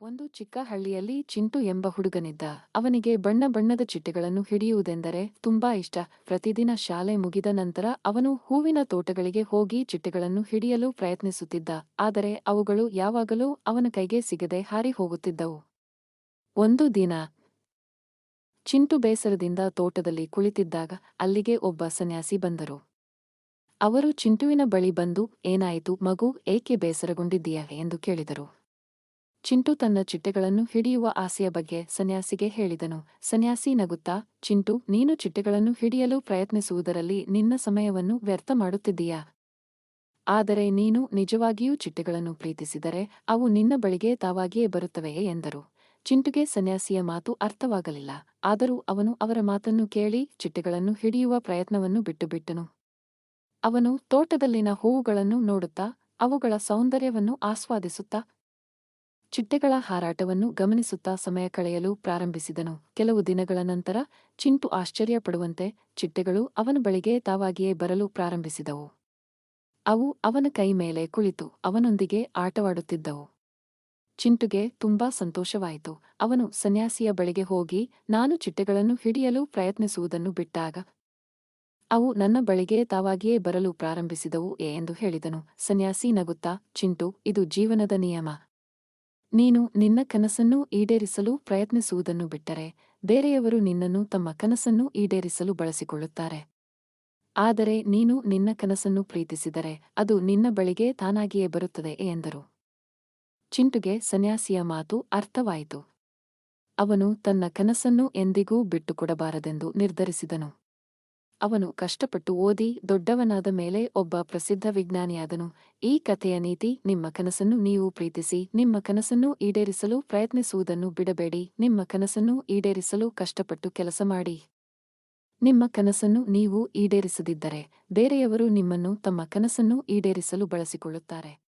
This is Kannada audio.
ಒಂದು ಚಿಕ್ಕ ಹಳ್ಳಿಯಲ್ಲಿ ಚಿಂಟು ಎಂಬ ಹುಡುಗನಿದ್ದ. ಅವನಿಗೆ ಬಣ್ಣ ಬಣ್ಣದ ಚಿಟ್ಟೆಗಳನ್ನು ಹಿಡಿಯುವುದೆಂದರೆ ತುಂಬಾ ಇಷ್ಟ. ಪ್ರತಿದಿನ ಶಾಲೆ ಮುಗಿದ ನಂತರ ಅವನು ಹೂವಿನ ತೋಟಗಳಿಗೆ ಹೋಗಿ ಚಿಟ್ಟೆಗಳನ್ನು ಹಿಡಿಯಲು ಪ್ರಯತ್ನಿಸುತ್ತಿದ್ದ. ಆದರೆ ಅವುಗಳು ಯಾವಾಗಲೂ ಅವನ ಕೈಗೆ ಸಿಗದೆ ಹಾರಿ ಹೋಗುತ್ತಿದ್ದವು. ಒಂದು ದಿನ ಚಿಂಟು ಬೇಸರದಿಂದ ತೋಟದಲ್ಲಿ ಕುಳಿತಿದ್ದಾಗ ಅಲ್ಲಿಗೆ ಒಬ್ಬ ಸನ್ಯಾಸಿ ಬಂದರು. ಅವರು ಚಿಂಟುವಿನ ಬಳಿ ಬಂದು, "ಏನಾಯಿತು ಮಗು, ಏಕೆ ಬೇಸರಗೊಂಡಿದ್ದೀಯಾ?" ಎಂದು ಕೇಳಿದರು. ಚಿಂಟು ತನ್ನ ಚಿಟ್ಟೆಗಳನ್ನು ಹಿಡಿಯುವ ಆಸೆಯ ಬಗ್ಗೆ ಸನ್ಯಾಸಿಗೆ ಹೇಳಿದನು. ಸನ್ಯಾಸಿ ನಗುತ್ತಾ, "ಚಿಂಟು, ನೀನು ಚಿಟ್ಟೆಗಳನ್ನು ಹಿಡಿಯಲು ಪ್ರಯತ್ನಿಸುವುದರಲ್ಲಿ ನಿನ್ನ ಸಮಯವನ್ನು ವ್ಯರ್ಥ ಮಾಡುತ್ತಿದ್ದೀಯಾ? ಆದರೆ ನೀನು ನಿಜವಾಗಿಯೂ ಚಿಟ್ಟೆಗಳನ್ನು ಪ್ರೀತಿಸಿದರೆ ಅವು ನಿನ್ನ ಬಳಿಗೆ ತಾವಾಗಿಯೇ ಬರುತ್ತವೆಯೇ?" ಎಂದರು. ಚಿಂಟುಗೆ ಸನ್ಯಾಸಿಯ ಮಾತು ಅರ್ಥವಾಗಲಿಲ್ಲ. ಆದರೂ ಅವನು ಅವರ ಮಾತನ್ನು ಕೇಳಿ ಚಿಟ್ಟೆಗಳನ್ನು ಹಿಡಿಯುವ ಪ್ರಯತ್ನವನ್ನು ಬಿಟ್ಟುಬಿಟ್ಟನು. ಅವನು ತೋಟದಲ್ಲಿನ ಹೂವುಗಳನ್ನು ನೋಡುತ್ತಾ, ಅವುಗಳ ಸೌಂದರ್ಯವನ್ನು ಆಸ್ವಾದಿಸುತ್ತಾ, ಚಿಟ್ಟೆಗಳ ಹಾರಾಟವನ್ನು ಗಮನಿಸುತ್ತಾ ಸಮಯ ಕಳೆಯಲು ಪ್ರಾರಂಭಿಸಿದನು. ಕೆಲವು ದಿನಗಳ ನಂತರ ಚಿಂಟು ಆಶ್ಚರ್ಯಪಡುವಂತೆ ಚಿಟ್ಟೆಗಳು ಅವನ ಬಳಿಗೆ ತಾವಾಗಿಯೇ ಬರಲು ಪ್ರಾರಂಭಿಸಿದವು. ಅವು ಅವನ ಕೈ ಮೇಲೆ ಕುಳಿತು ಅವನೊಂದಿಗೆ ಆಟವಾಡುತ್ತಿದ್ದವು. ಚಿಂಟುಗೆ ತುಂಬಾ ಸಂತೋಷವಾಯಿತು. ಅವನು ಸನ್ಯಾಸಿಯ ಬಳಿಗೆ ಹೋಗಿ, "ನಾನು ಚಿಟ್ಟೆಗಳನ್ನು ಹಿಡಿಯಲು ಪ್ರಯತ್ನಿಸುವುದನ್ನು ಬಿಟ್ಟಾಗ ಅವು ನನ್ನ ಬಳಿಗೆ ತಾವಾಗಿಯೇ ಬರಲು ಪ್ರಾರಂಭಿಸಿದವು" ಎಂದು ಹೇಳಿದನು. ಸನ್ಯಾಸಿ ನಗುತ್ತಾ, "ಚಿಂಟು, ಇದು ಜೀವನದ ನಿಯಮ. ನೀನು ನಿನ್ನ ಕನಸನ್ನು ಈಡೇರಿಸಲು ಪ್ರಯತ್ನಿಸುವುದನ್ನು ಬಿಟ್ಟರೆ ಬೇರೆಯವರು ನಿನ್ನನ್ನು ತಮ್ಮ ಕನಸನ್ನು ಈಡೇರಿಸಲು ಬಳಸಿಕೊಳ್ಳುತ್ತಾರೆ. ಆದರೆ ನೀನು ನಿನ್ನ ಕನಸನ್ನು ಪ್ರೀತಿಸಿದರೆ ಅದು ನಿನ್ನ ಬಳಿಗೆ ತಾನಾಗಿಯೇ ಬರುತ್ತದೆ" ಎಂದರು. ಚಿಂಟುಗೆ ಸನ್ಯಾಸಿಯ ಮಾತು ಅರ್ಥವಾಯಿತು. ಅವನು ತನ್ನ ಕನಸನ್ನು ಎಂದಿಗೂ ಬಿಟ್ಟುಕೊಡಬಾರದೆಂದು ನಿರ್ಧರಿಸಿದನು. ಅವನು ಕಷ್ಟಪಟ್ಟು ಓದಿ ದೊಡ್ಡವನಾದ ಮೇಲೆ ಒಬ್ಬ ಪ್ರಸಿದ್ಧ ವಿಜ್ಞಾನಿಯಾದನು. ಈ ಕಥೆಯ ನೀತಿ: ನಿಮ್ಮ ಕನಸನ್ನು ನೀವು ಪ್ರೀತಿಸಿ, ನಿಮ್ಮ ಕನಸನ್ನು ಈಡೇರಿಸಲು ಪ್ರಯತ್ನಿಸುವುದನ್ನು ಬಿಡಬೇಡಿ. ನಿಮ್ಮ ಕನಸನ್ನು ಈಡೇರಿಸಲು ಕಷ್ಟಪಟ್ಟು ಕೆಲಸ ಮಾಡಿ. ನಿಮ್ಮ ಕನಸನ್ನು ನೀವು ಈಡೇರಿಸದಿದ್ದರೆ ಬೇರೆಯವರು ನಿಮ್ಮನ್ನು ತಮ್ಮ ಕನಸನ್ನು ಈಡೇರಿಸಲು ಬಳಸಿಕೊಳ್ಳುತ್ತಾರೆ.